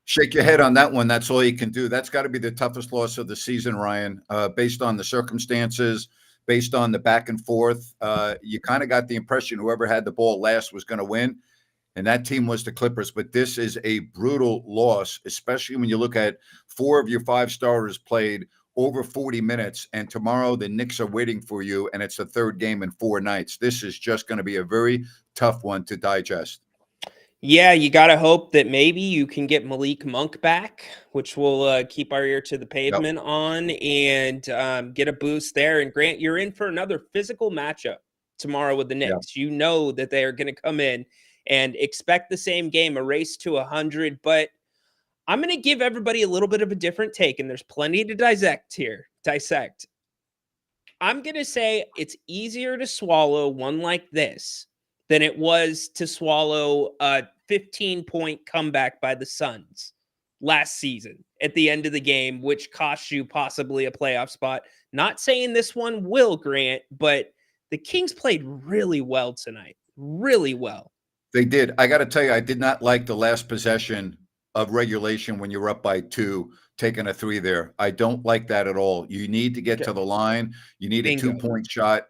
Shake your head on that one. That's all you can do. That's got to be the toughest loss of the season, Ryan, based on the circumstances, based on the back and forth. You kind of got the impression whoever had the ball last was going to win, and that team was the Clippers. But this is a brutal loss, especially when you look at 4 of your 5 starters played over 40 minutes, and tomorrow the Knicks are waiting for you, and it's the 3rd game in 4 nights. This is just going to be a very tough one to digest. Yeah, you got to hope that maybe you can get Malik Monk back, which will keep our ear to the pavement on, and get a boost there. And Grant, you're in for another physical matchup tomorrow with the Knicks. You know that they are going to come in and expect the same game, a race to 100. But I'm going to give everybody a little bit of a different take, and there's plenty to dissect here. I'm going to say it's easier to swallow one like this than it was to swallow a 15-point comeback by the Suns last season at the end of the game, which cost you possibly a playoff spot. Not saying this one will, Grant, but the Kings played really well tonight. Really well. They did. I got to tell you, I did not like the last possession of regulation when you're up by 2, taking a 3 there. I don't like that at all. You need to get to the line. You need a 2-point shot.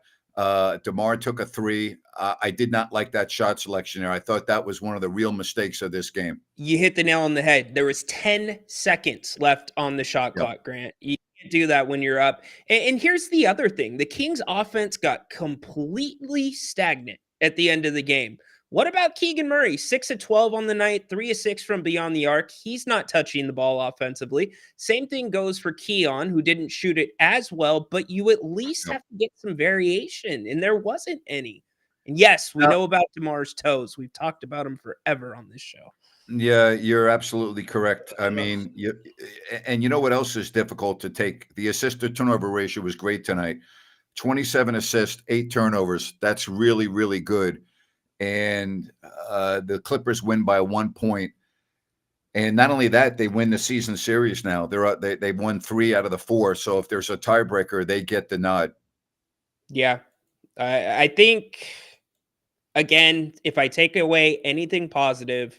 DeMar took a 3. I did not like that shot selection there. I thought that was one of the real mistakes of this game. You hit the nail on the head. There was 10 seconds left on the shot clock, Grant. You can't do that when you're up. And here's the other thing. The Kings offense got completely stagnant at the end of the game. What about Keegan Murray? 6 of 12 on the night, 3 of 6 from beyond the arc. He's not touching the ball offensively. Same thing goes for Keon, who didn't shoot it as well, but you at least have to get some variation, and there wasn't any. And yes, we know about DeMar's toes. We've talked about him forever on this show. Yeah, you're absolutely correct. I mean, you know what else is difficult to take? The assist to turnover ratio was great tonight. 27 assists, 8 turnovers. That's really, really good. And the Clippers win by 1 point. And not only that, they win the season series now. They won 3 out of the 4. So if there's a tiebreaker, they get the nod. Yeah, I think, again, if I take away anything positive,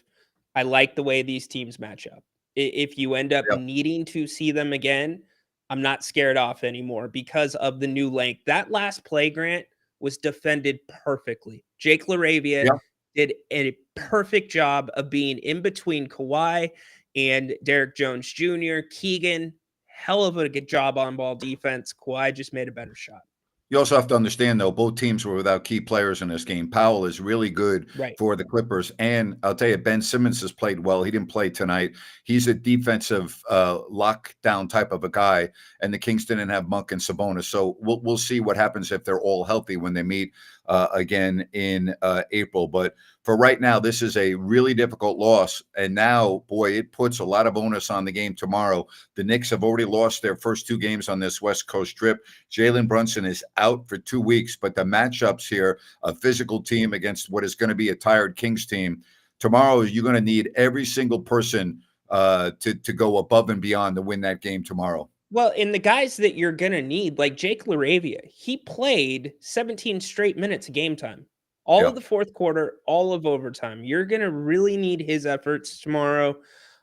I like the way these teams match up. If you end up needing to see them again, I'm not scared off anymore because of the new length. That last play, Grant, was defended perfectly. Jake LaRavia did a perfect job of being in between Kawhi and Derek Jones Jr. Keegan, hell of a good job on ball defense. Kawhi just made a better shot. You also have to understand, though, both teams were without key players in this game. Powell is really good for the Clippers. And I'll tell you, Ben Simmons has played well. He didn't play tonight. He's a defensive lockdown type of a guy. And the Kings didn't have Monk and Sabonis. So we'll see what happens if they're all healthy when they meet again in April. But for right now, this is a really difficult loss. And now, boy, it puts a lot of onus on the game tomorrow. The Knicks have already lost their first 2 games on this West Coast trip. Jalen Brunson is out for 2 weeks, but the matchups here, a physical team against what is going to be a tired Kings team. Tomorrow, you're going to need every single person to go above and beyond to win that game tomorrow. Well, and the guys that you're going to need, like Jake LaRavia, he played 17 straight minutes of game time. All of the fourth quarter, all of overtime. You're going to really need his efforts tomorrow.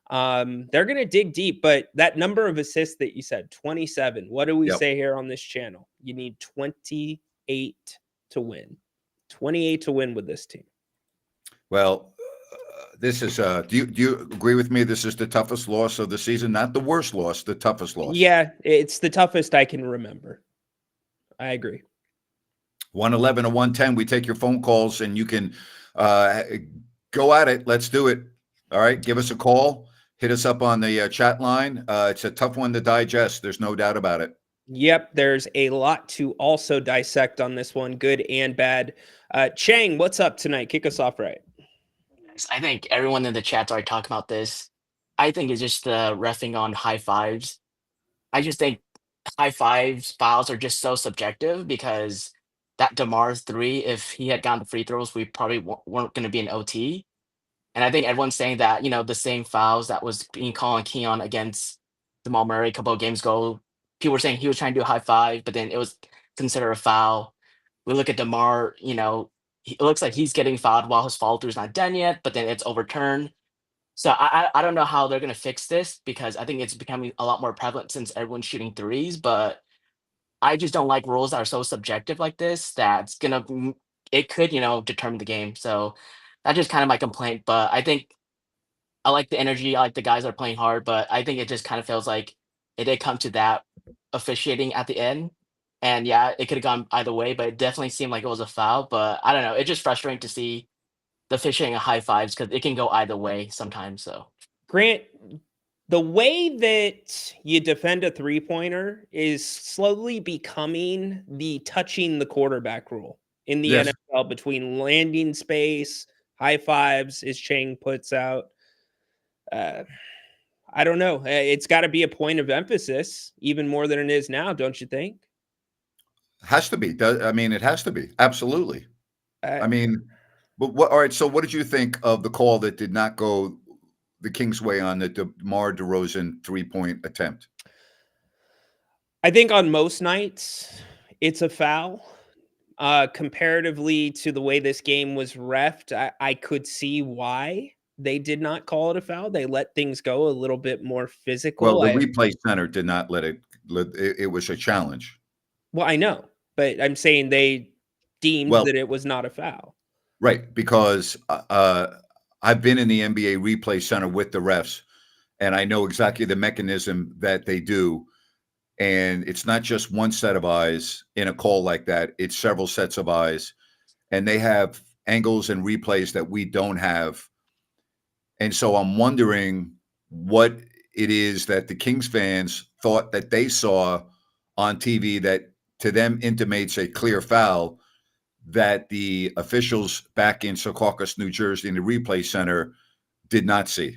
They're going to dig deep, but that number of assists that you said, 27, what do we say here on this channel? You need 28 to win. 28 to win with this team. Well, this is do you agree with me? This is the toughest loss of the season, not the worst loss, the toughest loss. Yeah, it's the toughest I can remember. I agree. 111 to 110. We take your phone calls and you can go at it. Let's do it. All right. Give us a call. Hit us up on the chat line. It's a tough one to digest. There's no doubt about it. Yep. There's a lot to also dissect on this one, good and bad. Chang, what's up tonight? Kick us off right. I think everyone in the chat's already talking about this. I think it's just the reffing on high fives. I just think high fives fouls are just so subjective because that DeMar's 3, if he had gotten the free throws, we probably weren't going to be in OT. And I think everyone's saying that, the same fouls that was being called on Keon against Jamal Murray a couple of games ago, people were saying he was trying to do a high five, but then it was considered a foul. We look at DeMar, it looks like he's getting fouled while his follow through is not done yet, but then it's overturned. So I don't know how they're gonna fix this because I think it's becoming a lot more prevalent since everyone's shooting threes, but I just don't like rules that are so subjective like this that's gonna it could, determine the game. So that's just kind of my complaint. But I think I like the energy, I like the guys that are playing hard, but I think it just kind of feels like it did come to that officiating at the end. And yeah, it could have gone either way, but it definitely seemed like it was a foul. But I don't know. It's just frustrating to see the officiating at high fives because it can go either way sometimes. So Grant, the way that you defend a three-pointer is slowly becoming the touching the quarterback rule in the Yes. NFL between landing space, high fives, as Chang puts out. I don't know. It's got to be a point of emphasis even more than it is now, don't you think? Has to be. I mean, it has to be. Absolutely. Uh, I mean, but what? All right. So, what did you think of the call that did not go the Kings' way on the DeMar DeRozan 3-point attempt? I think on most nights it's a foul. Comparatively to the way this game was reffed, I could see why they did not call it a foul. They let things go a little bit more Well, physical. the replay center did not let it. It was a challenge. I know, but I'm saying they deemed Well, that it was not a foul. right, because I've been in the NBA replay center with the refs, and I know exactly the mechanism that they do. And it's not just one set of eyes in a call like that; it's several sets of eyes, and they have angles and replays that we don't have. And so I'm wondering what it is that the Kings fans thought that they saw on TV that to them intimates a clear foul that the officials back in Secaucus, New Jersey, in the replay center did not see.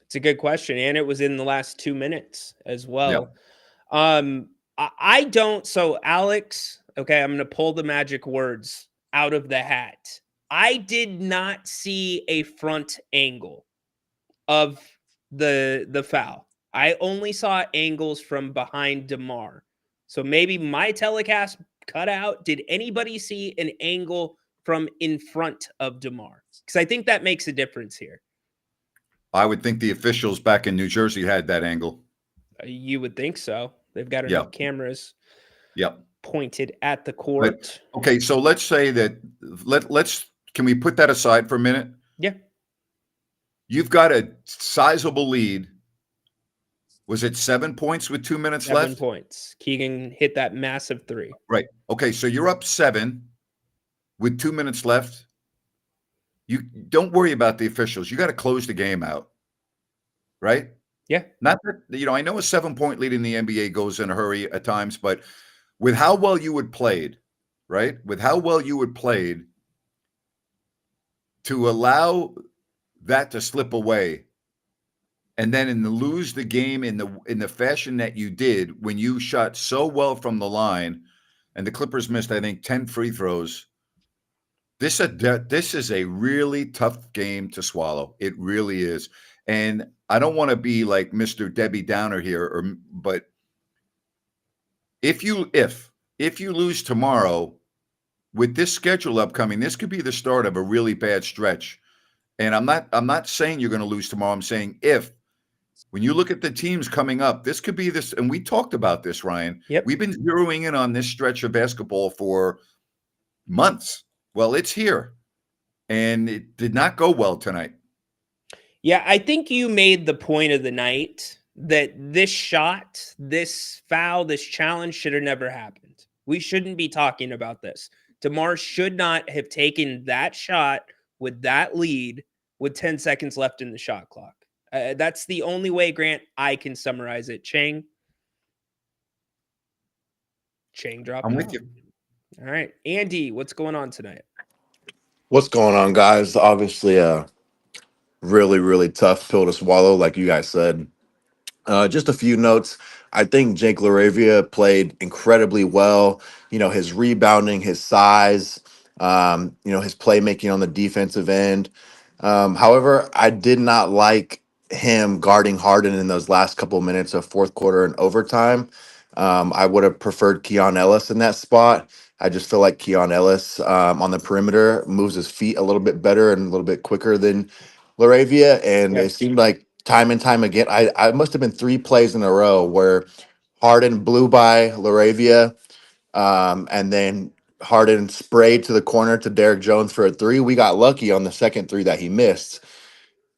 It's a good question, and it was in the last 2 minutes as Yeah. well. I don't. So, Alex, okay, I'm going to pull the magic words out of the hat. I did not see a front angle of the foul. I only saw angles from behind DeMar. So maybe my telecast cut out. Did anybody see an angle from in front of DeMar? Because I think that makes a difference here. I would think the officials back in New Jersey had that angle. You would think so. They've got Yeah. enough cameras Yep. pointed at the court. But, okay, so let's say that let's can we put that aside for a minute? Yeah. You've got a sizable lead. Was it 7 points with 2 minutes 7 left? points. Keegan hit that massive three. Right. Okay, so you're up 7 with 2 minutes left. You don't worry about the officials. You got to close the game out. Right? Yeah. Not that, I know a 7-point lead in the NBA goes in a hurry at times, but with how well you had played, right? With how well you had played, to allow that to slip away and then lose the game in the fashion that you did when you shot so well from the line and the Clippers missed, I think, 10 free throws. This is a really tough game to swallow. It really is. And I don't want to be like Mr. Debbie Downer here, but if you lose tomorrow with this schedule upcoming, this could be the start of a really bad stretch. And I'm not saying you're going to lose tomorrow. I'm saying when you look at the teams coming up, this could be this. And we talked about this, Ryan. Yep. We've been zeroing in on this stretch of basketball for months. Well, it's here. And it did not go well tonight. Yeah, I think you made the point of the night that this shot, this foul, this challenge should have never happened. We shouldn't be talking about this. DeMar should not have taken that shot with that lead with 10 seconds left in the shot clock. That's the only way, Grant, I can summarize it. Chang dropped I'm out. with you. All right. Andy, what's going on tonight? What's going on, guys? Obviously, a really, really tough pill to swallow, like you guys said. Just a few notes. I think Jake LaRavia played incredibly well. His rebounding, his size, his playmaking on the defensive end. However, I did not like him guarding Harden in those last couple minutes of fourth quarter and overtime. I would have preferred Keon Ellis in that spot. I just feel like Keon Ellis on the perimeter moves his feet a little bit better and a little bit quicker than Laravia, and it seemed like time and time again, I must have been 3 plays in a row where Harden blew by Laravia, and then Harden sprayed to the corner to Derek Jones for a 3. We got lucky on the second 3 that he missed.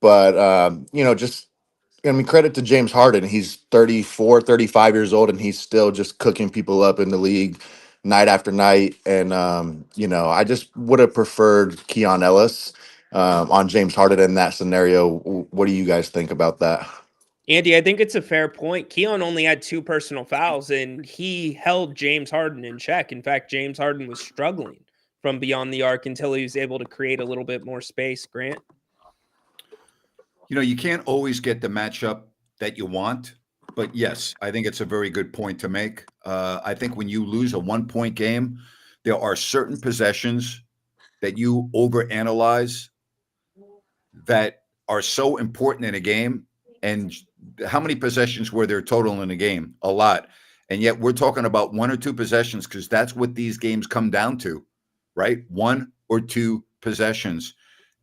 But, credit to James Harden. He's 34, 35 years old, and he's still just cooking people up in the league night after night. And, I just would have preferred Keon Ellis on James Harden in that scenario. What do you guys think about that? Andy, I think it's a fair point. Keon only had 2 personal fouls, and he held James Harden in check. In fact, James Harden was struggling from beyond the arc until he was able to create a little bit more space. Grant? You can't always get the matchup that you want, but yes, I think it's a very good point to make. I think when you lose a 1-point game, there are certain possessions that you overanalyze that are so important in a game. And how many possessions were there total in a game? A lot. And yet we're talking about 1 or 2 possessions because that's what these games come down to, right? 1 or 2 possessions.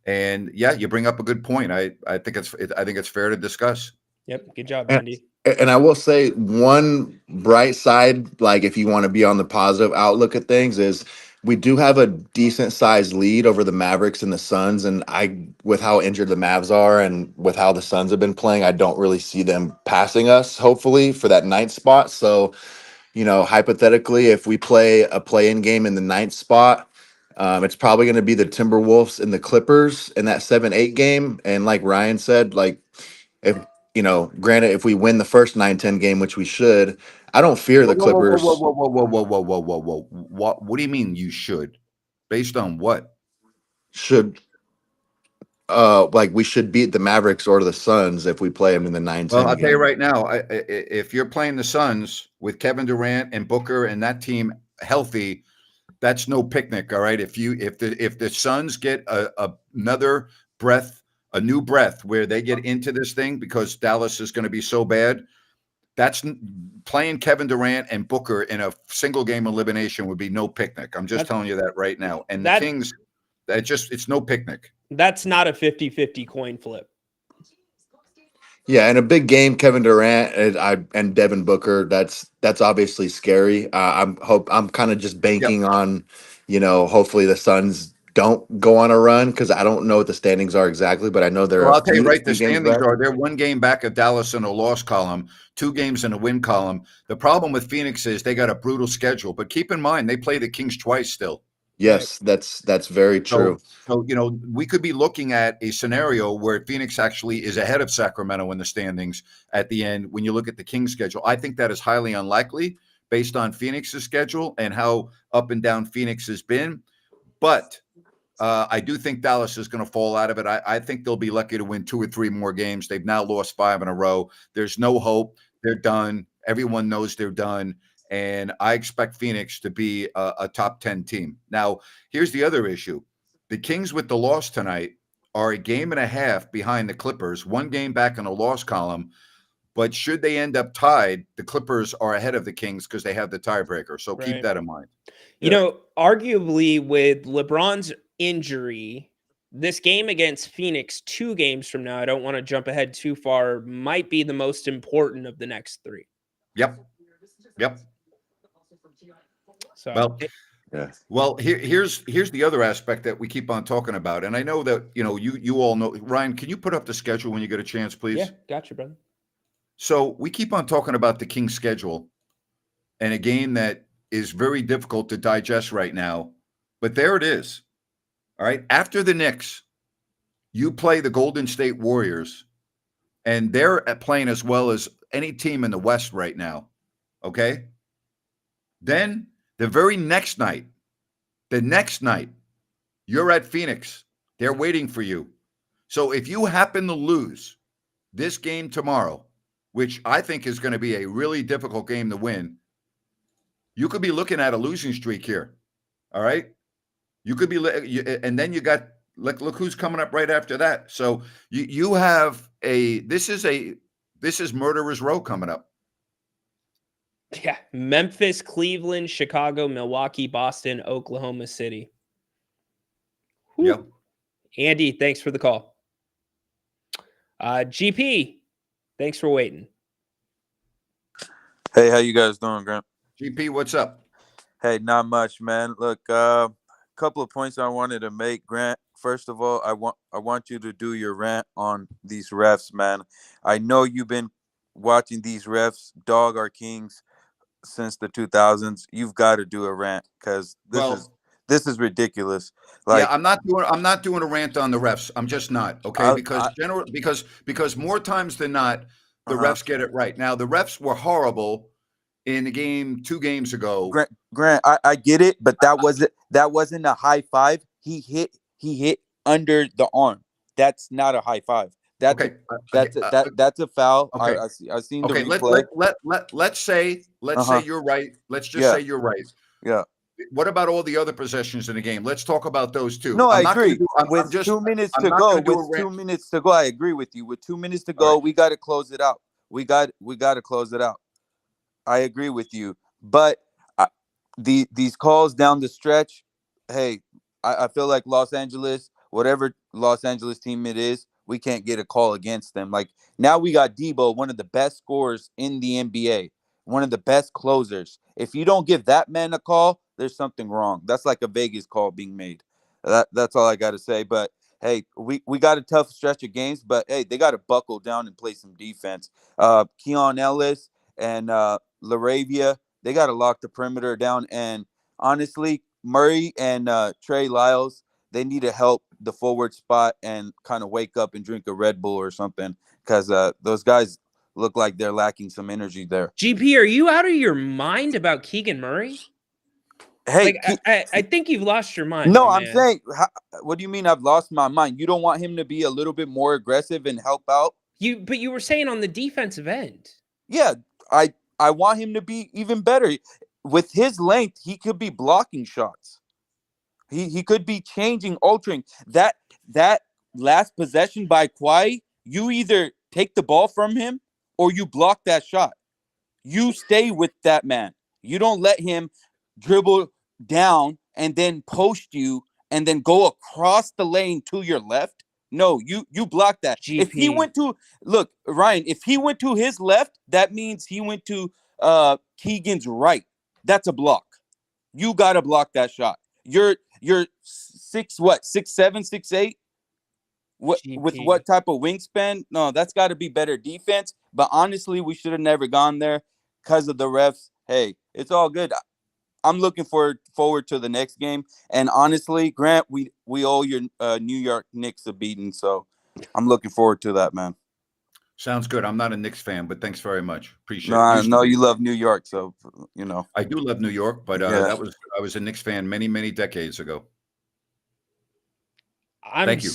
And yeah, you bring up a good point. I think it's fair to discuss. Yep. Good job, Andy. And I will say one bright side, like if you want to be on the positive outlook at things, is we do have a decent sized lead over the Mavericks and the Suns. And with how injured the Mavs are and with how the Suns have been playing, I don't really see them passing us, hopefully, for that 9th spot. So, hypothetically, if we play a play-in game in the 9th spot, it's probably going to be the Timberwolves and the Clippers in that 7-8 game. And like Ryan said, like if granted, if we win the first 9-10 game, which we should, I don't fear the Clippers. Whoa. What do you mean you should? Based on what? Should we should beat the Mavericks or the Suns if we play them in the 9-10 Well, I'll game. tell you right now, if you're playing the Suns with Kevin Durant and Booker and that team healthy, that's no picnic. All right. If the Suns get another breath, a new breath where they get into this thing because Dallas is going to be so bad, that's playing Kevin Durant and Booker in a single game elimination would be no picnic. I'm just telling you that right now. And the Kings, it's no picnic. That's not a 50-50 coin flip. Yeah, in a big game, Kevin Durant and Devin Booker, that's obviously scary. I'm kind of just banking on, hopefully the Suns don't go on a run because I don't know what the standings are exactly, but I know they're. Well, I'll tell you right, the standings are they're 1 game back of Dallas in a loss column, 2 games in a win column. The problem with Phoenix is they got a brutal schedule, but keep in mind they play the Kings twice still. Yes, that's very true. So, we could be looking at a scenario where Phoenix actually is ahead of Sacramento in the standings at the end when you look at the Kings schedule. I think that is highly unlikely based on Phoenix's schedule and how up and down Phoenix has been. But I do think Dallas is going to fall out of it. I think they'll be lucky to win 2 or 3 more games. They've now lost 5 in a row. There's no hope. They're done. Everyone knows they're done. And I expect Phoenix to be a top 10 team. Now, here's the other issue. The Kings with the loss tonight are a game and a half behind the Clippers, 1 game back in the loss column. But should they end up tied, the Clippers are ahead of the Kings because they have the tiebreaker. So keep that in mind. Arguably with LeBron's injury, this game against Phoenix 2 games from now, I don't want to jump ahead too far, might be the most important of the next 3. Yep. So, here's the other aspect that we keep on talking about, and I know that you all know. Ryan, can you put up the schedule when you get a chance, please? Yeah, gotcha, brother. So we keep on talking about the Kings schedule and a game that is very difficult to digest right now, but there it is. All right, after the Knicks, you play the Golden State Warriors, and they're playing as well as any team in the West right now. Okay. Then the very next night, you're at Phoenix. They're waiting for you. So if you happen to lose this game tomorrow, which I think is going to be a really difficult game to win, you could be looking at a losing streak here. All right. You could be, and then you got, look who's coming up right after that. So you have this is murderer's row coming up. Yeah, Memphis, Cleveland, Chicago, Milwaukee, Boston, Oklahoma City. Yep. Andy, thanks for the call. GP, thanks for waiting. Hey, how you guys doing, Grant? GP, what's up? Hey, not much, man. Look, a couple of points I wanted to make, Grant. First of all, I want you to do your rant on these refs, man. I know you've been watching these refs dog our Kings since the 2000s. You've got to do a rant because this is ridiculous. Like, yeah, I'm not doing a rant on the refs. I'm just not, okay? Because more times than not, the refs get it right. Now, the refs were horrible in the game 2 games ago. Grant, I get it, but that wasn't a high five. He hit under the arm. That's not a high five. That's a foul. Okay. I've seen the replay. Let's say you're right. Let's just say you're right. Yeah. What about all the other possessions in the game? Let's talk about those too. No, I agree. With 2 minutes to go, I agree with you. With 2 minutes to go, we got to close it out. We got to close it out. I agree with you, but these calls down the stretch, hey, I feel like Los Angeles, whatever Los Angeles team it is, we can't get a call against them. Like now we got Debo, one of the best scorers in the NBA, one of the best closers. If you don't give that man a call, there's something wrong. That's like a Vegas call being made. That's all I got to say. But hey, we got a tough stretch of games, but hey, they got to buckle down and play some defense. Keon Ellis and LaRavia, they got to lock the perimeter down. And honestly, Murray and Trey Lyles, they need to help the forward spot and kind of wake up and drink a Red Bull or something because those guys look like they're lacking some energy there. GP, are you out of your mind about Keegan Murray? Hey, I think you've lost your mind. No, I'm saying, what do you mean I've lost my mind? You don't want him to be a little bit more aggressive and help out? But you were saying on the defensive end. Yeah, I want him to be even better. With his length, he could be blocking shots. He could be changing, altering. That last possession by Kawhi, you either take the ball from him or you block that shot. You stay with that man. You don't let him dribble down and then post you and then go across the lane to your left. No, you block that. GP. If he went to Ryan, if he went to his left, that means he went to Keegan's right. That's a block. You gotta block that shot. You're 6'7", 6'8"? With what type of wingspan? No, that's got to be better defense. But honestly, we should have never gone there because of the refs. Hey, it's all good. I'm looking forward to the next game. And honestly, Grant, we owe your New York Knicks a beating. So I'm looking forward to that, man. Sounds good. I'm not a Knicks fan, but thanks very much. Appreciate it. I know you love New York, so you know. I do love New York, but I was a Knicks fan many, many decades ago. Thank you.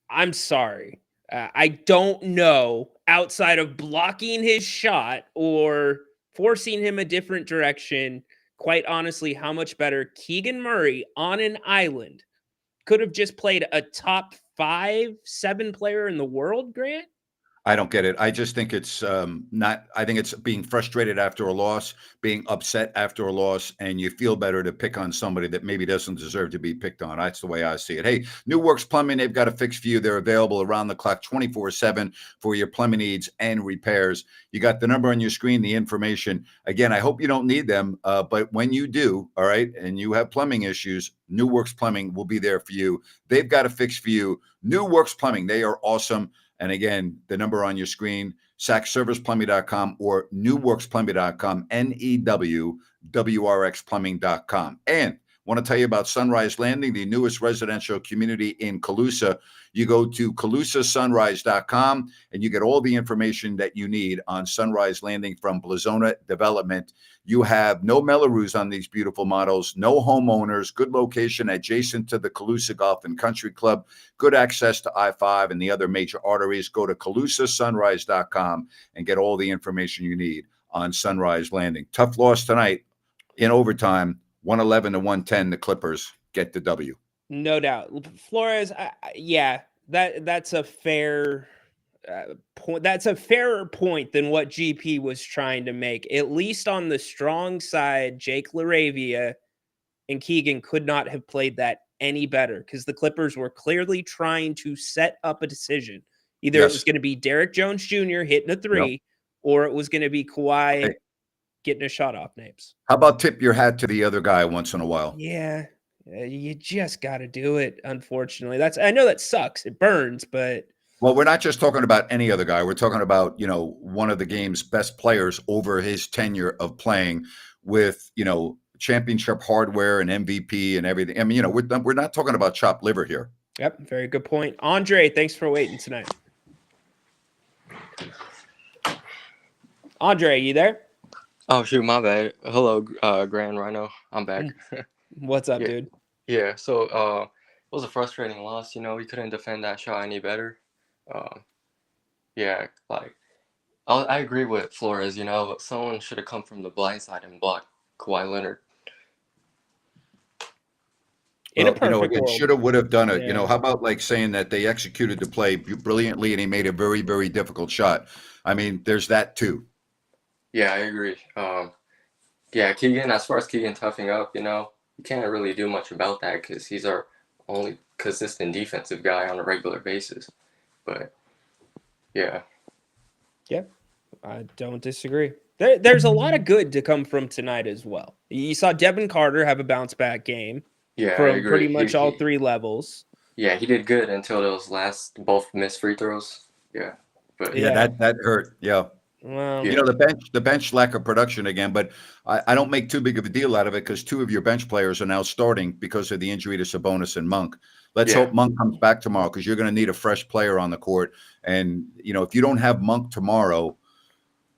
I'm sorry. I don't know, outside of blocking his shot or forcing him a different direction, quite honestly, how much better Keegan Murray on an island could have just played a top 5-7 player in the world, Grant? I don't get it. I just think it's not. I think it's being frustrated after a loss, being upset after a loss, and you feel better to pick on somebody that maybe doesn't deserve to be picked on. That's the way I see it. Hey, New Works Plumbing, they've got a fix for you. They're available around the clock 24/7 for your plumbing needs and repairs. You got the number on your screen, the information. Again, I hope you don't need them, but when you do, all right, and you have plumbing issues, New Works Plumbing will be there for you. They've got a fix for you. New Works Plumbing, they are awesome. And again, the number on your screen, sackserviceplumbing.com or newworksplumbing.com, NEWWRXplumbing.com. And want to tell you about Sunrise Landing, the newest residential community in Calusa. You go to calusasunrise.com and you get all the information that you need on Sunrise Landing from Blazona Development. You have no Mellorews on these beautiful models, no homeowners, good location adjacent to the Calusa Golf and Country Club, good access to I-5 and the other major arteries. Go to calusasunrise.com and get all the information you need on Sunrise Landing. Tough loss tonight in overtime, 111-110. The Clippers get the W. No doubt. Flores, that's a fair point. That's a fairer point than what GP was trying to make. At least on the strong side, Jake LaRavia and Keegan could not have played that any better because the Clippers were clearly trying to set up a decision. Either it was going to be Derrick Jones Jr. hitting a three, or it was going to be Kawhi getting a shot off Napes. How about tip your hat to the other guy once in a while? Yeah, you just got to do it. Unfortunately, I know that sucks. It burns, but. Well, we're not just talking about any other guy. We're talking about, one of the game's best players over his tenure of playing with, championship hardware and MVP and everything. I mean, we're not talking about chopped liver here. Yep, very good point. Andre, thanks for waiting tonight. Andre, you there? Oh, shoot, my bad. Hello, Grand Ryno. I'm back. What's up, dude? Yeah, so it was a frustrating loss. We couldn't defend that shot any better. I agree with Flores. Someone should have come from the blind side and blocked Kawhi Leonard. In a perfect world. Should have, would have done it. Yeah. How about like saying that they executed the play brilliantly and he made a very, very difficult shot? I mean, there's that too. Yeah, I agree. Keegan, as far as Keegan toughing up, you can't really do much about that because he's our only consistent defensive guy on a regular basis. But, yeah. Yeah, I don't disagree. There's a lot of good to come from tonight as well. You saw Devin Carter have a bounce-back game. Yeah, from pretty much all three levels. Yeah, he did good until those last both missed free throws. Yeah, but that hurt. Yeah. Well, the bench lack of production again, but I don't make too big of a deal out of it because two of your bench players are now starting because of the injury to Sabonis and Monk. Let's hope Monk comes back tomorrow because you're going to need a fresh player on the court. And if you don't have Monk tomorrow,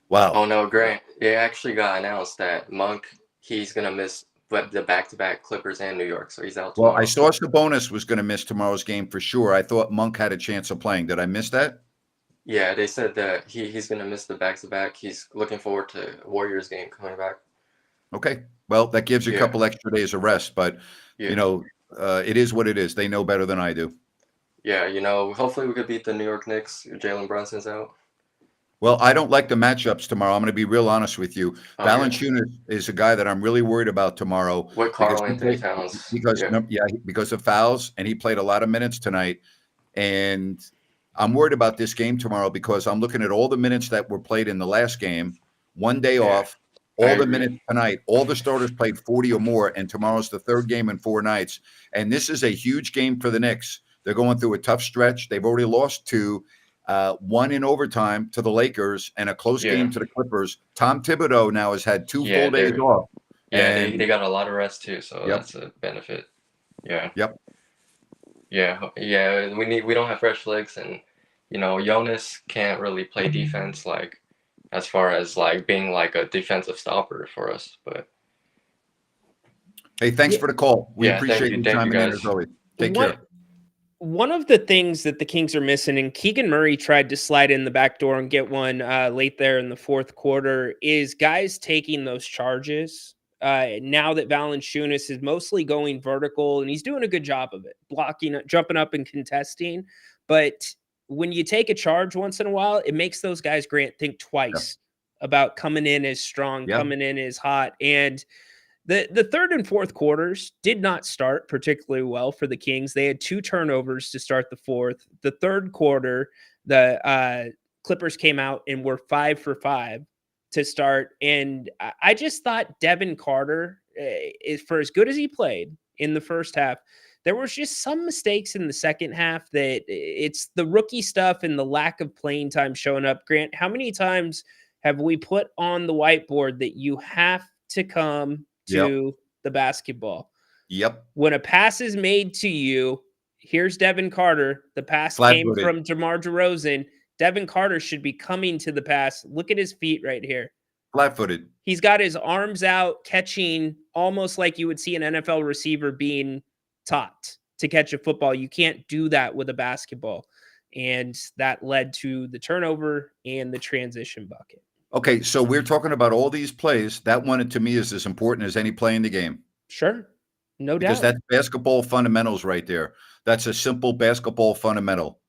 wow. Oh no, Grant! It actually got announced that Monk he's going to miss the back-to-back Clippers and New York, so he's out tomorrow. Well, I saw Sabonis was going to miss tomorrow's game for sure. I thought Monk had a chance of playing. Did I miss that? Yeah, they said that he's going to miss the back-to-back. He's looking forward to Warriors game coming back. Okay. Well, that gives you a couple extra days of rest, but, it is what it is. They know better than I do. Yeah, hopefully we could beat the New York Knicks. Jalen Brunson's out. Well, I don't like the matchups tomorrow. I'm going to be real honest with you. Valanciunas is a guy that I'm really worried about tomorrow. With Karl-Anthony Towns. Because of fouls, and he played a lot of minutes tonight. And I'm worried about this game tomorrow because I'm looking at all the minutes that were played in the last game, one day off, all the minutes tonight. All the starters played 40 or more, and tomorrow's the third game in 4 nights. And this is a huge game for the Knicks. They're going through a tough stretch. They've already lost 2. One in overtime to the Lakers and a close game to the Clippers. Tom Thibodeau now has had 2 full days off. Yeah, and they got a lot of rest too, so that's a benefit. Yeah. Yep. Yeah. We don't have fresh legs, and Jonas can't really play defense as far as being a defensive stopper for us. But hey, thanks for the call. We appreciate you chiming in as always. Take care. One of the things that the Kings are missing, and Keegan Murray tried to slide in the back door and get one late there in the fourth quarter, is guys taking those charges. Now that Valanciunas is mostly going vertical, and he's doing a good job of it, blocking, jumping up and contesting. But when you take a charge once in a while, it makes those guys, Grant, think twice about coming in as strong, coming in as hot. And the third and fourth quarters did not start particularly well for the Kings. They had 2 turnovers to start the fourth. The third quarter, the Clippers came out and were 5 for 5 to start. And I just thought Devin Carter, for as good as he played in the first half, there was just some mistakes in the second half that it's the rookie stuff and the lack of playing time showing up. Grant, how many times have we put on the whiteboard that you have to come to the basketball? Yep. When a pass is made to you, here's Devin Carter. The pass came from DeMar DeRozan. Devin Carter should be coming to the pass. Look at his feet right here. Flat-footed. He's got his arms out, catching almost like you would see an NFL receiver being taught to catch a football. You can't do that with a basketball. And that led to the turnover and the transition bucket. Okay, so we're talking about all these plays. That one, to me, is as important as any play in the game. Sure. No doubt. Because that's basketball fundamentals right there. That's a simple basketball fundamental.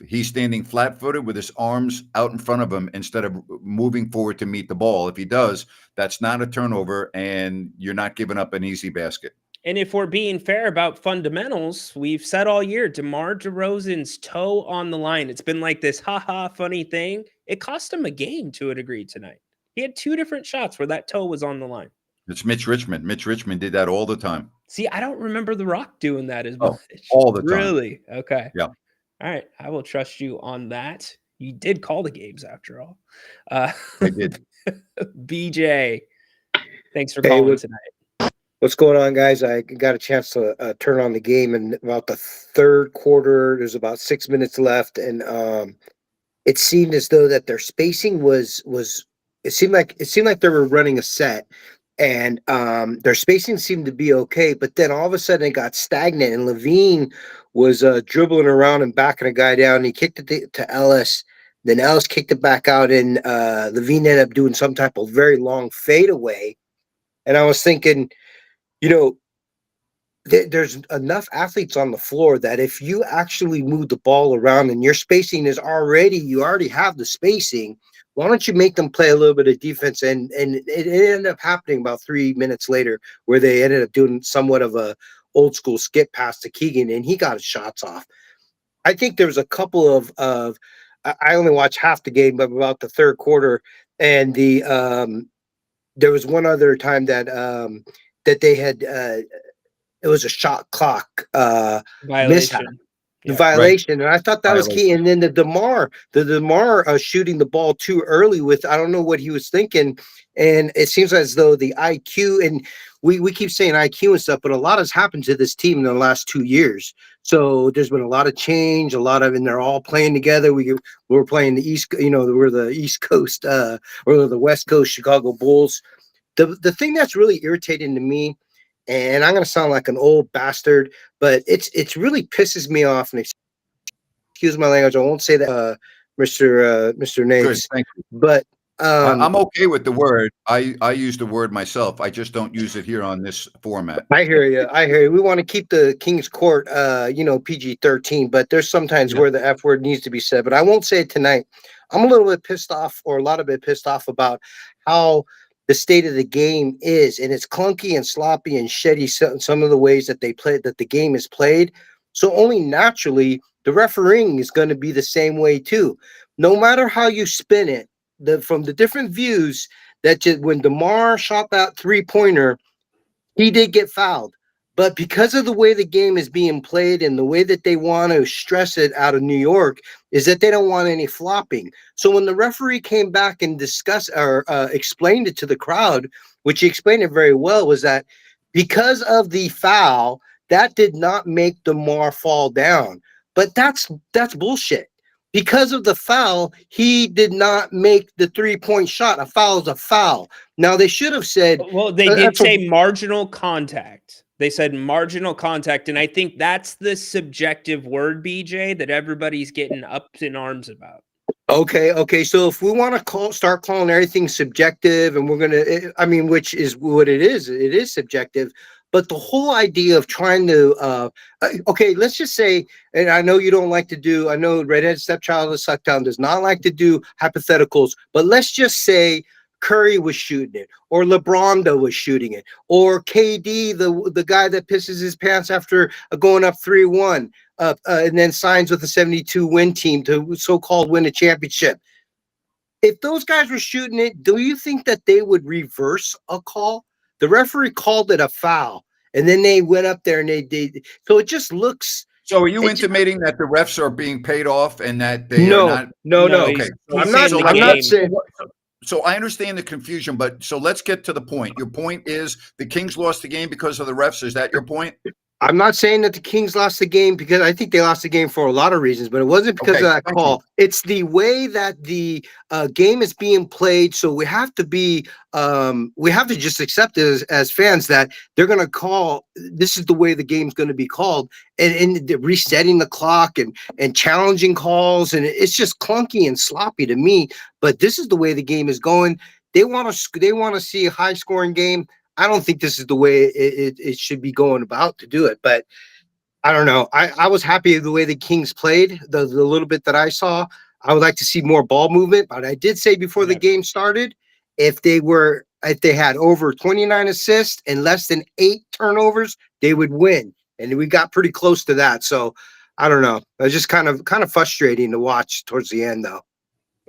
He's standing flat-footed with his arms out in front of him instead of moving forward to meet the ball. If he does, that's not a turnover, and you're not giving up an easy basket. And if we're being fair about fundamentals, we've said all year, DeMar DeRozan's toe on the line. It's been like this funny thing. It cost him a game to a degree tonight. He had 2 different shots where that toe was on the line. It's Mitch Richmond. Mitch Richmond did that all the time. See, I don't remember The Rock doing that as much. All the time. Really? Okay. Yeah. All right. I will trust you on that. You did call the games after all. I did. BJ, thanks for calling tonight. What's going on, guys? I got a chance to turn on the game in about the third quarter. There's about 6 minutes left, and it seemed as though that their spacing was it seemed like they were running a set, and their spacing seemed to be okay. But then all of a sudden it got stagnant, and Levine was dribbling around and backing a guy down. He kicked it to Ellis. Then Ellis kicked it back out, and Levine ended up doing some type of very long fadeaway. And I was thinking, there's enough athletes on the floor that if you actually move the ball around and your spacing is you already have the spacing, why don't you make them play a little bit of defense? And it ended up happening about 3 minutes later where they ended up doing somewhat of a old school skip pass to Keegan, and he got his shots off. I think there was a couple of I only watched half the game, but about the third quarter, and there was one other time that they had it was a shot clock mishap. Yeah. Violation, and I thought that was key. And then the DeMar shooting the ball too early with, I don't know what he was thinking, and it seems as though the IQ, and we keep saying IQ and stuff, but a lot has happened to this team in the last 2 years. So there's been a lot of change, and they're all playing together. We're playing the East, we're the East Coast or the West Coast Chicago Bulls. The thing that's really irritating to me, and I'm going to sound like an old bastard, but it's really pisses me off. And excuse my language, I won't say that, Mr. Nates. Thank you. But I'm okay with the word. I use the word myself. I just don't use it here on this format. I hear you. We want to keep the King's Court, PG-13, but there's sometimes where the F word needs to be said. But I won't say it tonight. I'm a little bit pissed off, or a lot of it pissed off about how the state of the game is, and it's clunky and sloppy and shitty. Some of the ways that the game is played. So only naturally, the refereeing is going to be the same way too. No matter how you spin it, from the different views, when DeMar shot that 3-pointer, he did get fouled. But because of the way the game is being played and the way that they want to stress it out of New York, is that they don't want any flopping. So when the referee came back and discussed or explained it to the crowd, which he explained it very well, was that because of the foul, that did not make DeMar fall down. But that's bullshit. Because of the foul, he did not make the 3-point shot. A foul is a foul. Now, they should have said... Well, they did say marginal contact. They said marginal contact, and I think that's the subjective word, BJ, that everybody's getting up in arms about. Okay. So if we want to start calling everything subjective, and we're going to, which is what it is subjective. But the whole idea of trying to, let's just say, and I know you don't like to do, I know Redhead Stepchild of Suckdown does not like to do hypotheticals, but let's just say Curry was shooting it, or LeBron was shooting it, or KD, the guy that pisses his pants after going up 3-1, and then signs with a 72-win team to so-called win a championship. If those guys were shooting it, do you think that they would reverse a call? The referee called it a foul, and then they went up there and they did. So it just looks. So are you intimating that the refs are being paid off and that they are not? No. Okay. I'm not saying. So I understand the confusion, but so let's get to the point. Your point is the Kings lost the game because of the refs. Is that your point? I'm not saying that the Kings lost the game, because I think they lost the game for a lot of reasons, but it wasn't because of that call. It's the way that the game is being played. So we have to just accept it as fans that they're going to call. This is the way the game's going to be called, and resetting the clock and challenging calls. And it's just clunky and sloppy to me, but this is the way the game is going. They want to see a high scoring game. I don't think this is the way it should be going about to do it, but I don't know. I was happy with the way the Kings played, the little bit that I saw. I would like to see more ball movement, but I did say before the game started, if they had over 29 assists and less than 8 turnovers, they would win. And we got pretty close to that. So I don't know. It was just kind of frustrating to watch towards the end, though.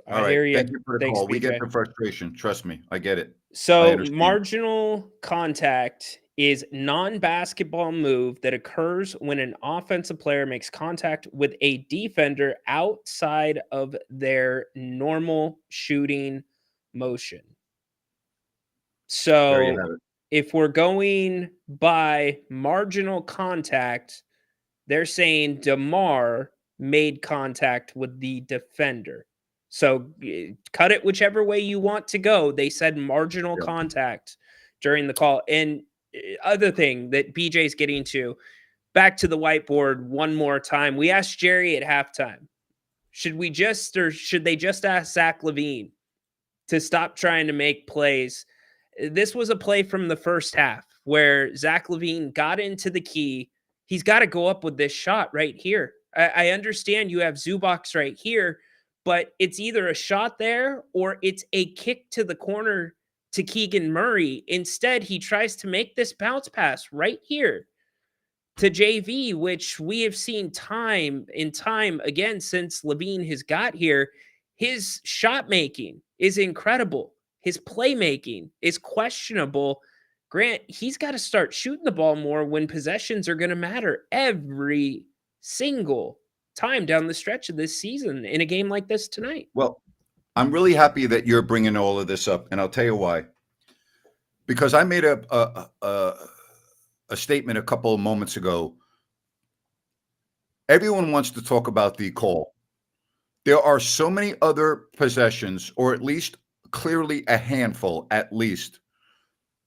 All right. Thank you for the call. We get the frustration. Trust me. I get it. So marginal contact is non-basketball move that occurs when an offensive player makes contact with a defender outside of their normal shooting motion. So if we're going by marginal contact, they're saying DeMar made contact with the defender. So cut it whichever way you want to go. They said marginal contact during the call. And other thing that BJ's getting to, back to the whiteboard one more time. We asked Jerry at halftime, should they just ask Zach LaVine to stop trying to make plays? This was a play from the first half where Zach LaVine got into the key. He's got to go up with this shot right here. I understand you have Zubac right here, but it's either a shot there or it's a kick to the corner to Keegan Murray. Instead, he tries to make this bounce pass right here to JV, which we have seen time and time again since LaVine has got here. His shot making is incredible. His playmaking is questionable. Grant, he's got to start shooting the ball more when possessions are going to matter every single time down the stretch of this season in a game like this tonight. Well, I'm really happy that you're bringing all of this up, and I'll tell you why. Because I made a statement a couple of moments ago. Everyone wants to talk about the call. There are so many other possessions, or at least clearly a handful at least,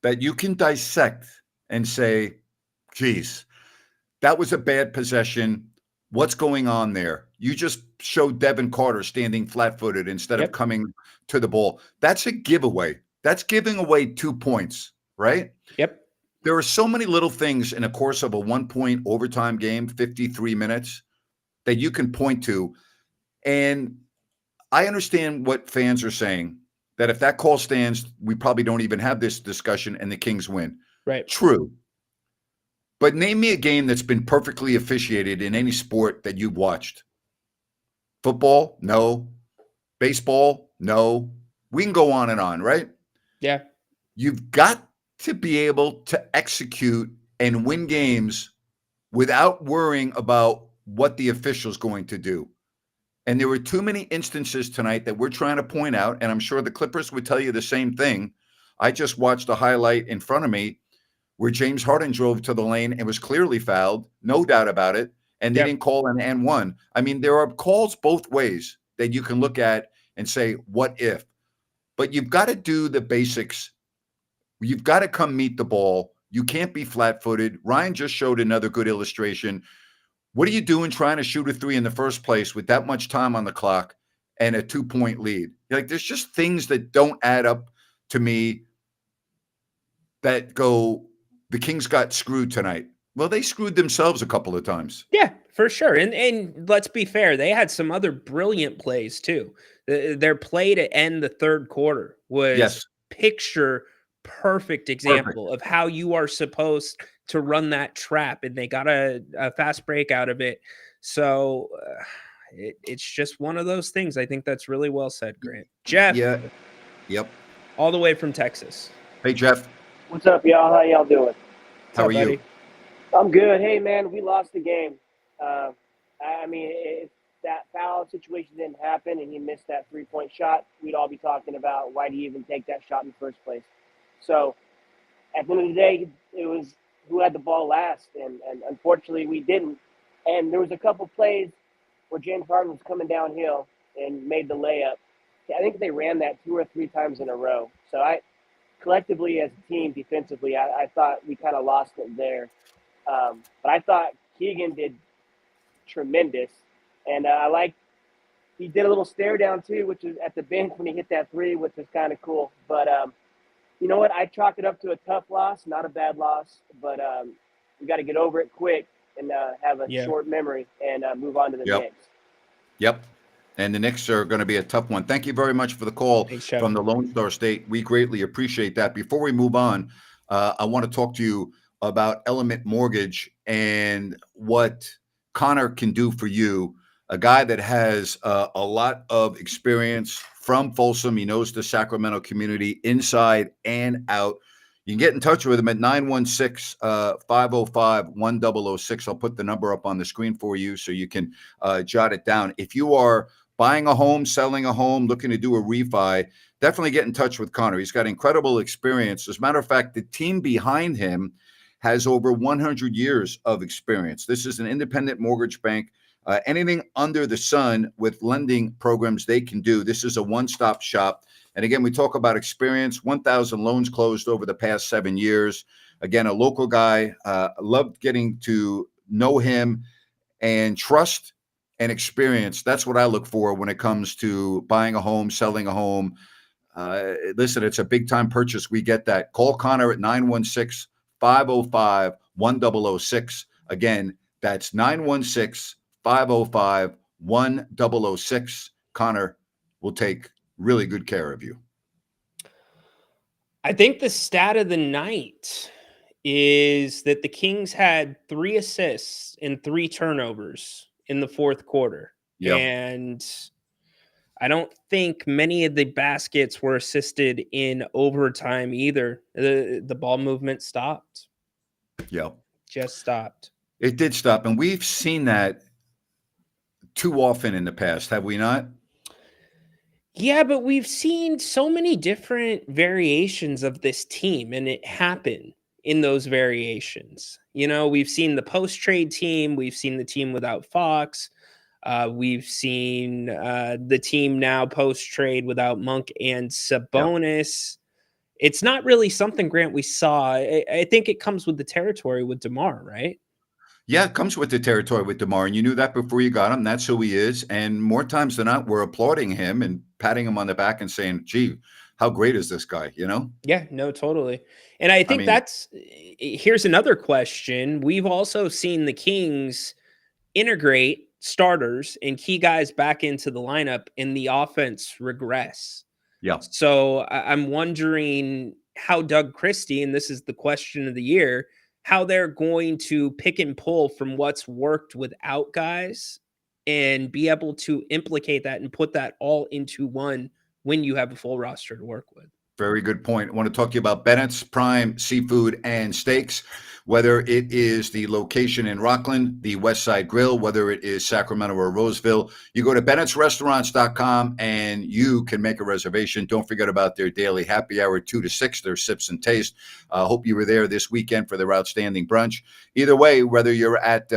that you can dissect and say, geez, that was a bad possession. What's going on there? You just showed Devin Carter standing flat-footed instead of coming to the ball. That's a giveaway. That's giving away 2 points, right? Yep. There are so many little things in the course of a 1-point overtime game, 53 minutes, that you can point to. And I understand what fans are saying, that if that call stands, we probably don't even have this discussion and the Kings win. Right. True. But name me a game that's been perfectly officiated in any sport that you've watched. Football? No. Baseball? No. We can go on and on, right? Yeah. You've got to be able to execute and win games without worrying about what the official's going to do. And there were too many instances tonight that we're trying to point out, and I'm sure the Clippers would tell you the same thing. I just watched a highlight in front of me where James Harden drove to the lane and was clearly fouled, no doubt about it, and they didn't call an and-one. I mean, there are calls both ways that you can look at and say, what if? But you've got to do the basics. You've got to come meet the ball. You can't be flat-footed. Ryan just showed another good illustration. What are you doing trying to shoot a three in the first place with that much time on the clock and a 2-point lead? Like, there's just things that don't add up to me that go, the Kings got screwed tonight. Well, they screwed themselves a couple of times. Yeah, for sure. And let's be fair, they had some other brilliant plays too. Their play to end the third quarter was picture perfect example of how you are supposed to run that trap, and they got a fast break out of it. So it's just one of those things. I think that's really well said, Grant. Jeff. Yeah. Yep. All the way from Texas. Hey, Jeff. What's up, y'all? How y'all doing? How are you? I'm good. Hey, man, we lost the game. I mean, if that foul situation didn't happen and he missed that 3-point shot, we'd all be talking about why do you even take that shot in the first place. So at the end of the day, it was who had the ball last, and unfortunately we didn't. And there was a couple plays where James Harden was coming downhill and made the layup. I think they ran that 2 or 3 times in a row. So collectively as a team defensively, I thought we kind of lost it there. But I thought Keegan did tremendous. And he did a little stare down too, which was at the bench when he hit that 3, which was kind of cool. But you know what? I chalk it up to a tough loss, not a bad loss. But we got to get over it quick and have a short memory and move on to the next. Yep. And the Knicks are going to be a tough one. Thank you very much for the call from the Lone Star State. We greatly appreciate that. Before we move on, I want to talk to you about Element Mortgage and what Connor can do for you. A guy that has a lot of experience from Folsom. He knows the Sacramento community inside and out. You can get in touch with him at 916-505-1006. I'll put the number up on the screen for you so you can jot it down. If you are buying a home, selling a home, looking to do a refi, definitely get in touch with Connor. He's got incredible experience. As a matter of fact, the team behind him has over 100 years of experience. This is an independent mortgage bank. Anything under the sun with lending programs they can do. This is a one-stop shop. And again, we talk about experience, 1,000 loans closed over the past 7 years. Again, a local guy. Loved getting to know him, and trust and experience. That's what I look for when it comes to buying a home, selling a home. Listen, it's a big-time purchase. We get that. Call Connor at 916-505-1006. Again, that's 916-505-1006. Connor will take really good care of you. I think the stat of the night is that the Kings had 3 assists and 3 turnovers in the fourth quarter. Yeah. And I don't think many of the baskets were assisted in overtime either. The ball movement stopped. Yeah. Just stopped. It did stop. And we've seen that too often in the past, have we not? Yeah, but we've seen so many different variations of this team, and it happened in those variations. You know, we've seen the post-trade team. We've seen the team without Fox. We've seen the team now post-trade without Monk and Sabonis. Yep. It's not really something, Grant, we saw. I think it comes with the territory with DeMar, right? Yeah, it comes with the territory with DeMar, and you knew that before you got him. That's who he is. And more times than not, we're applauding him and patting him on the back and saying, gee, how great is this guy, you know? Yeah, no, totally. And I think here's another question. We've also seen the Kings integrate starters and key guys back into the lineup and the offense regress. Yeah. So I'm wondering how Doug Christie, and this is the question of the year, how they're going to pick and pull from what's worked without guys and be able to implicate that and put that all into one when you have a full roster to work with. Very good point. I want to talk to you about Bennett's Prime Seafood and Steaks, whether it is the location in Rockland, the West Side Grill, whether it is Sacramento or Roseville. You go to Bennett'sRestaurants.com and you can make a reservation. Don't forget about their daily happy hour, 2 to 6, their Sips and Taste. Hope you were there this weekend for their outstanding brunch. Either way, whether you're at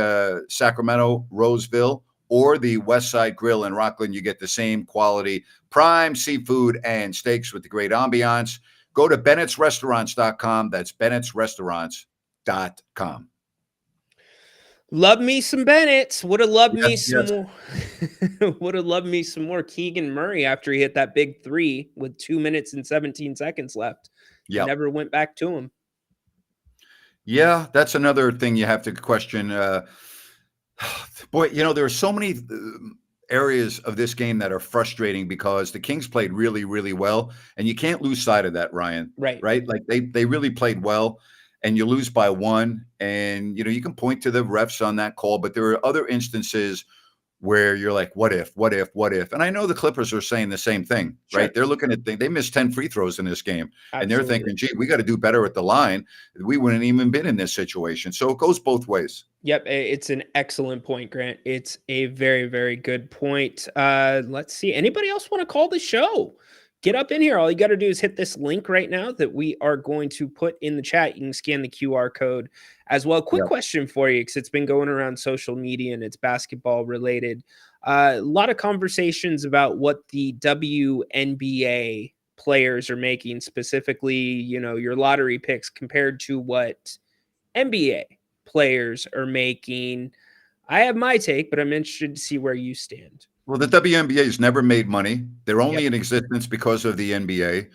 Sacramento, Roseville, or the West Side Grill in Rockland, you get the same quality prime seafood and steaks with the great ambiance. Go to Bennett'sRestaurants.com. That's Bennett'sRestaurants.com. Love me some Bennett's. Would have loved me some more. Would have loved me some more Keegan Murray after he hit that big 3 with 2 minutes and 17 seconds left. Yeah, never went back to him. Yeah, that's another thing you have to question. Boy, you know, there are so many areas of this game that are frustrating because the Kings played really, really well, and you can't lose sight of that, Ryan. Right. Like they really played well, and you lose by 1, and you know you can point to the refs on that call, but there are other instances where you're like, what if? And I know the Clippers are saying the same thing, right? Sure. They're looking at they missed 10 free throws in this game. Absolutely. And they're thinking, gee, we got to do better at the line. We wouldn't even been in this situation. So it goes both ways. Yep. It's an excellent point, Grant. It's a very, very good point. Let's see. Anybody else want to call the show? Get up in here. All you got to do is hit this link right now that we are going to put in the chat. You can scan the QR code as well. Quick question for you, because it's been going around social media and it's basketball related. A lot of conversations about what the WNBA players are making, specifically, you know, your lottery picks compared to what NBA players are making. I have my take, but I'm interested to see where you stand. Well, the WNBA has never made money. They're only in existence because of the NBA.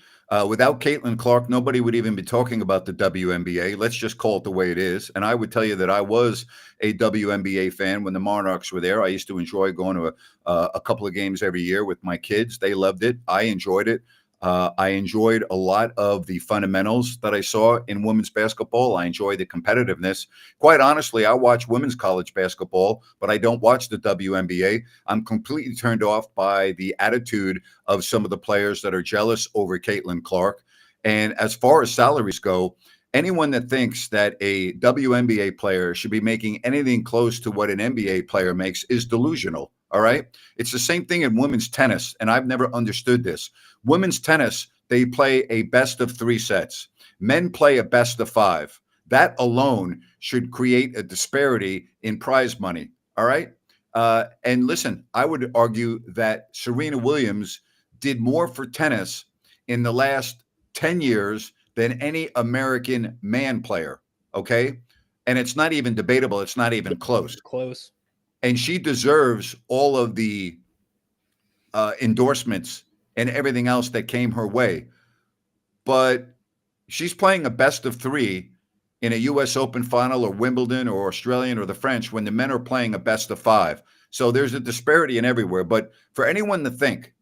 Without Caitlin Clark, nobody would even be talking about the WNBA. Let's just call it the way it is. And I would tell you that I was a WNBA fan when the Monarchs were there. I used to enjoy going to a couple of games every year with my kids. They loved it. I enjoyed it. I enjoyed a lot of the fundamentals that I saw in women's basketball. I enjoy the competitiveness. Quite honestly, I watch women's college basketball, but I don't watch the WNBA. I'm completely turned off by the attitude of some of the players that are jealous over Caitlin Clark. And as far as salaries go, anyone that thinks that a WNBA player should be making anything close to what an NBA player makes is delusional. All right. It's the same thing in women's tennis. And I've never understood this. Women's tennis, they play a best of 3 sets. Men play a best of 5. That alone should create a disparity in prize money. All right. And listen, I would argue that Serena Williams did more for tennis in the last 10 years than any American man player. Okay. And it's not even debatable. It's not even close. And she deserves all of the endorsements and everything else that came her way. But she's playing a best of 3 in a U.S. Open final or Wimbledon or Australian or the French when the men are playing a best of 5. So there's a disparity in everywhere. But for anyone to think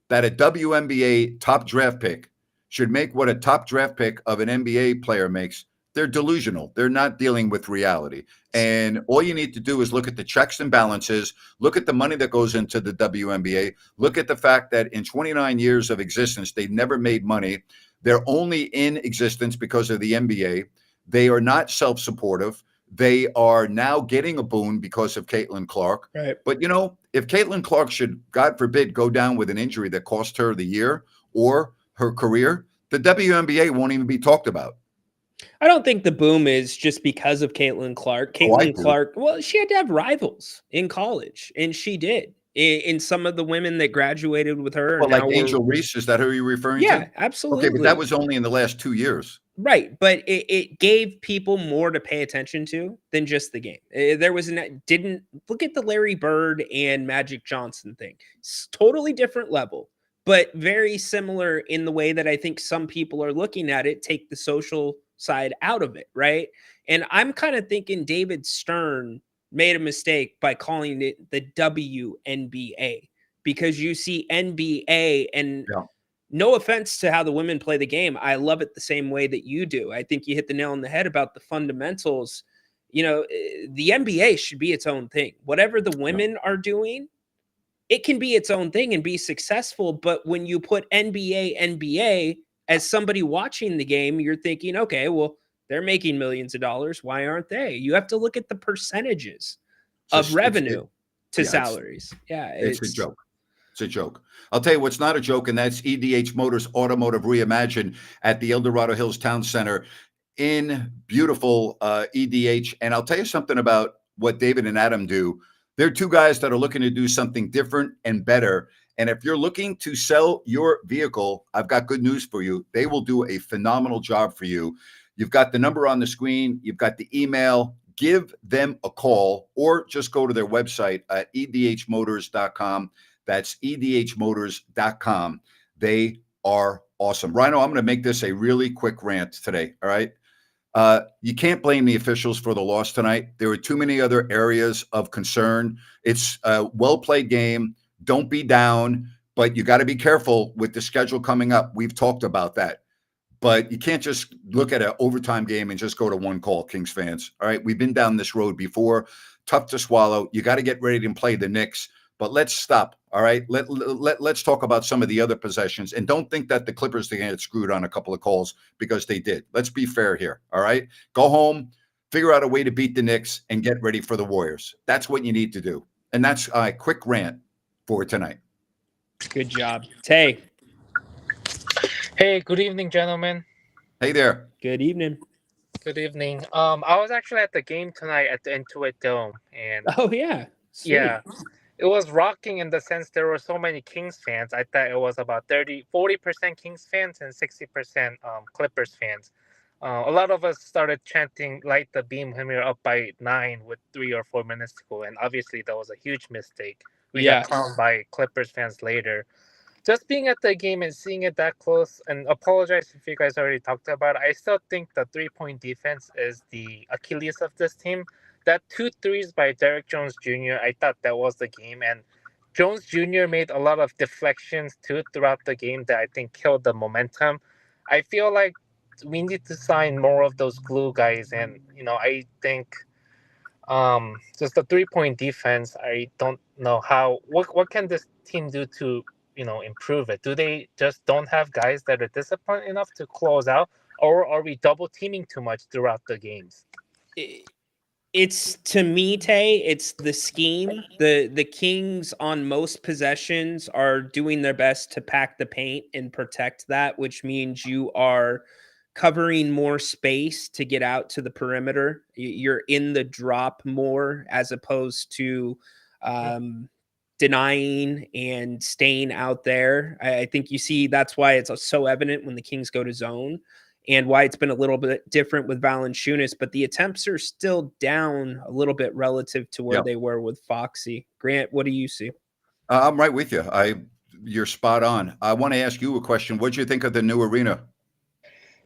that a WNBA top draft pick should make what a top draft pick of an NBA player makes, they're delusional. They're not dealing with reality. And all you need to do is look at the checks and balances, look at the money that goes into the WNBA, look at the fact that in 29 years of existence, they've never made money. They're only in existence because of the NBA. They are not self-supportive. They are now getting a boon because of Caitlin Clark. Right. But, you know, if Caitlin Clark should, God forbid, go down with an injury that cost her the year or her career, the WNBA won't even be talked about. I don't think the boom is just because of Caitlin Clark. Caitlin Clark, well, she had to have rivals in college, and she did. In some of the women that graduated with her. Well, like Angel Reese, is that who you're referring to? Yeah, absolutely. Okay, but that was only in the last 2 years. Right, but it gave people more to pay attention to than just the game. There was didn't look at the Larry Bird and Magic Johnson thing. It's totally different level, but very similar in the way that I think some people are looking at it. Take the social side out of it, right? And I'm kind of thinking David Stern made a mistake by calling it the WNBA, because you see NBA and no offense to how the women play the game, I love it the same way that you do. I think you hit the nail on the head about the fundamentals. You know, the NBA should be its own thing. Whatever the women are doing, it can be its own thing and be successful. But when you put NBA, as somebody watching the game, you're thinking, okay, well, they're making millions of dollars. Why aren't they? You have to look at the percentages of revenue to salaries. It's a joke. It's a joke. I'll tell you what's not a joke, and that's EDH Motors Automotive Reimagined at the El Dorado Hills Town Center in beautiful EDH. And I'll tell you something about what David and Adam do. They're two guys that are looking to do something different and better. And if you're looking to sell your vehicle, I've got good news for you. They will do a phenomenal job for you. You've got the number on the screen. You've got the email. Give them a call or just go to their website at edhmotors.com. That's edhmotors.com. They are awesome. Ryno, I'm going to make this a really quick rant today. All right. You can't blame the officials for the loss tonight. There were too many other areas of concern. It's a well-played game. Don't be down, but you got to be careful with the schedule coming up. We've talked about that. But you can't just look at an overtime game and just go to one call, Kings fans. All right. We've been down this road before. Tough to swallow. You got to get ready to play the Knicks. But let's stop. All right. Let's talk about some of the other possessions. And don't think that the Clippers are going to get screwed on a couple of calls, because they did. Let's be fair here. All right. Go home, figure out a way to beat the Knicks, and get ready for the Warriors. That's what you need to do. And that's a quick rant for tonight. Good job. Tay. Hey, good evening, gentlemen. Hey there. Good evening. Good evening. I was actually at the game tonight at the Intuit Dome, and Sweet. Yeah, it was rocking in the sense there were so many Kings fans. I thought it was about 40% Kings fans and 60% Clippers fans. A lot of us started chanting "Light the beam" when we were up by 9 with 3 or 4 minutes to go, and obviously that was a huge mistake. We got clowned by Clippers fans later. Just being at the game and seeing it that close, and apologize if you guys already talked about it, I still think the 3-point defense is the Achilles of this team. That 2 threes by Derrick Jones Jr., I thought that was the game. And Jones Jr. made a lot of deflections too throughout the game that I think killed the momentum. I feel like we need to sign more of those glue guys, and I think just the 3-point defense. I don't know what can this team do to improve it. Do they just don't have guys that are disciplined enough to close out, or are we double teaming too much throughout the games? It's, to me, Tay, it's the scheme. The Kings on most possessions are doing their best to pack the paint and protect that, which means you are covering more space to get out to the perimeter. You're in the drop more as opposed to denying and staying out there. I think you see that's why it's so evident when the Kings go to zone, and why it's been a little bit different with Valanciunas, but the attempts are still down a little bit relative to where they were with Foxy. Grant, what do you see? I'm right with you. You're spot on. I want to ask you a question. What do you think of the new arena?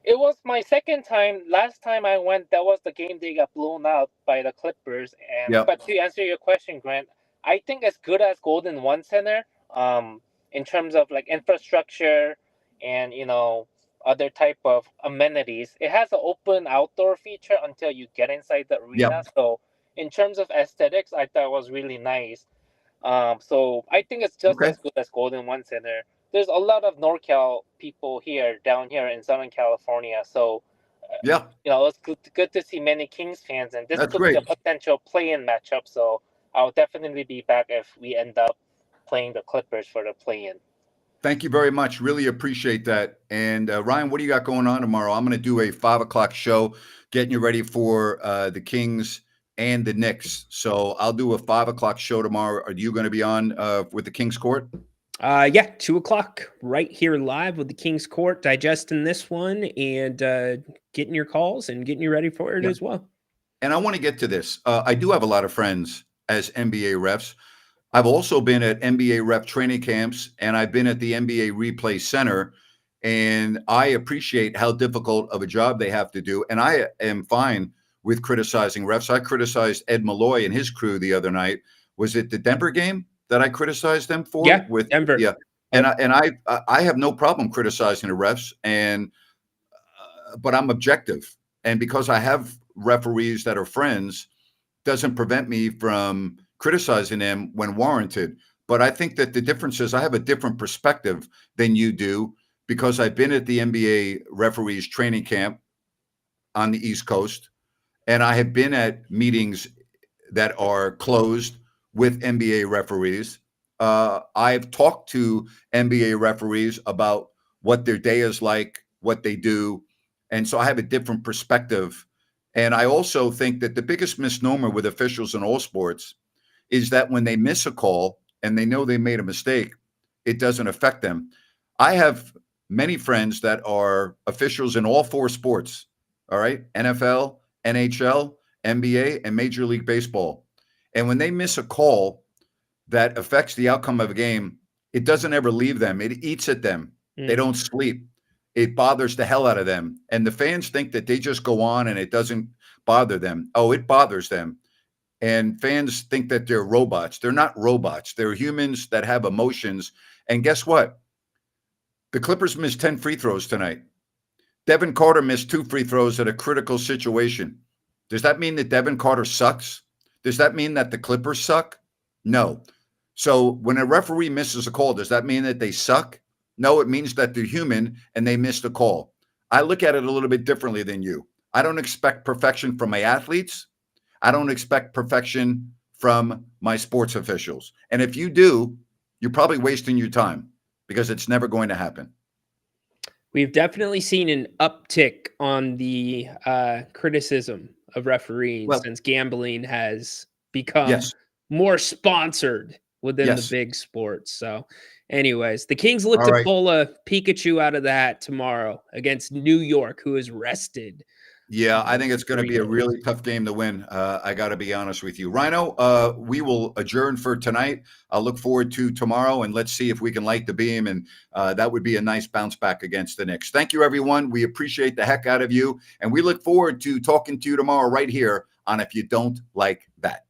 It was my second time. Last time I went, that was the game they got blown out by the Clippers. But to answer your question, Grant, I think as good as Golden One Center, in terms of like infrastructure and other type of amenities, it has an open outdoor feature until you get inside the arena. So in terms of aesthetics, I thought it was really nice. So I think it's just as good as Golden One Center. There's a lot of NorCal people down here in Southern California. So, it's good to see many Kings fans, and this could be a potential play-in matchup. So I'll definitely be back if we end up playing the Clippers for the play-in. Thank you very much. Really appreciate that. And Ryan, what do you got going on tomorrow? I'm going to do a 5:00 show, getting you ready for the Kings and the Knicks. So I'll do a 5:00 show tomorrow. Are you going to be on with the Kings Court? 2:00 right here live with the Kings Court, digesting this one and getting your calls and getting you ready for it as well. And I want to get to this. I do have a lot of friends as NBA refs. I've also been at NBA ref training camps, and I've been at the NBA Replay Center, and I appreciate how difficult of a job they have to do. And I am fine with criticizing refs. I criticized Ed Malloy and his crew the other night. Was it the Denver game that I criticized them for? Yeah, with Denver. Yeah, and I have no problem criticizing the refs, but I'm objective, and because I have referees that are friends, doesn't prevent me from criticizing them when warranted. But I think that the difference is I have a different perspective than you do, because I've been at the NBA referees training camp on the East Coast, and I have been at meetings that are closed with NBA referees. I've talked to NBA referees about what their day is like, what they do. And so I have a different perspective. And I also think that the biggest misnomer with officials in all sports is that when they miss a call and they know they made a mistake, it doesn't affect them. I have many friends that are officials in all 4 sports, all right? NFL, NHL, NBA, and Major League Baseball. And when they miss a call that affects the outcome of a game, it doesn't ever leave them. It eats at them. They don't sleep. It bothers the hell out of them. And the fans think that they just go on and it doesn't bother them. Oh, it bothers them. And fans think that they're robots. They're not robots. They're humans that have emotions. And guess what? The Clippers missed 10 free throws tonight. Devin Carter missed 2 free throws at a critical situation. Does that mean that Devin Carter sucks? Does that mean that the Clippers suck? No. So when a referee misses a call, does that mean that they suck? No, it means that they're human and they missed a call. I look at it a little bit differently than you. I don't expect perfection from my athletes. I don't expect perfection from my sports officials. And if you do, you're probably wasting your time, because it's never going to happen. We've definitely seen an uptick on the criticism of referees since gambling has become more sponsored within the big sports. So anyways, the Kings look to pull a Pikachu out of the hat tomorrow against New York, who is rested. Yeah, I think it's going to be a really tough game to win. I got to be honest with you. Ryno, we will adjourn for tonight. I'll look forward to tomorrow, and let's see if we can light the beam, and that would be a nice bounce back against the Knicks. Thank you, everyone. We appreciate the heck out of you, and we look forward to talking to you tomorrow right here on If You Don't Like That.